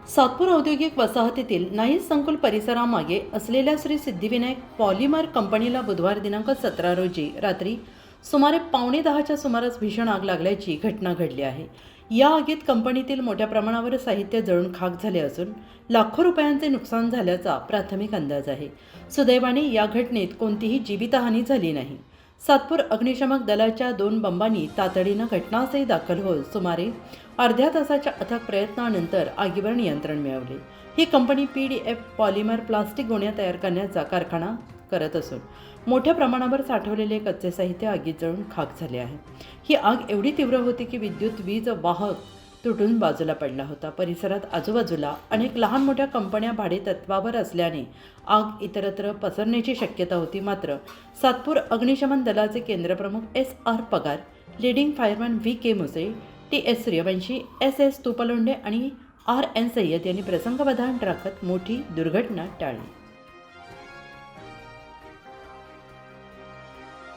सातपूर औद्योगिक वसाहतीतील नाईस संकुल परिसरामागे असलेल्या श्री सिद्धिविनायक पॉलिमर कंपनीला बुधवार दिनांक 17 रोजी रात्री सुमारे 9:15च्या सुमारास भीषण आग लागल्याची घटना घडली आहे। या आगीत कंपनीतील मोठ्या प्रमाणावर साहित्य जळून खाक झाले असून लाखो रुपयांचे नुकसान झाल्याचा प्राथमिक अंदाज आहे। सुदैवाने या घटनेत कोणतीही जीवितहानी झाली नाही। सातपूर अग्निशमक दलाच्या 2 बंबांनी तातडीनं घटनास्थळी दाखल होत सुमारे अर्ध्या तासाच्या अथक प्रयत्नानंतर आगीवर नियंत्रण मिळवले। ही कंपनी पीडीएफ पॉलिमर प्लास्टिक गोण्या तयार करण्याचा कारखाना करत असून मोठ्या प्रमाणावर साठवलेले कच्चे साहित्य आगीत जळून खाक झाले आहे। ही आग एवढी तीव्र होती की विद्युत वीज वाहक तुटून बाजूला पडला होता। परिसरात आजूबाजूला अनेक लहान मोठ्या कंपन्या भाडे तत्वावर असल्याने आग इतरत्र पसरण्याची शक्यता होती। मात्र सातपूर अग्निशमन दलाचे केंद्रप्रमुख S R. Pagar, leading fireman V K. Muse, T S. Suryavanshi, S S. Tuplonde आणि आर.एन. सय्यद यांनी प्रसंगावधान राखत मोठी दुर्घटना टाळली।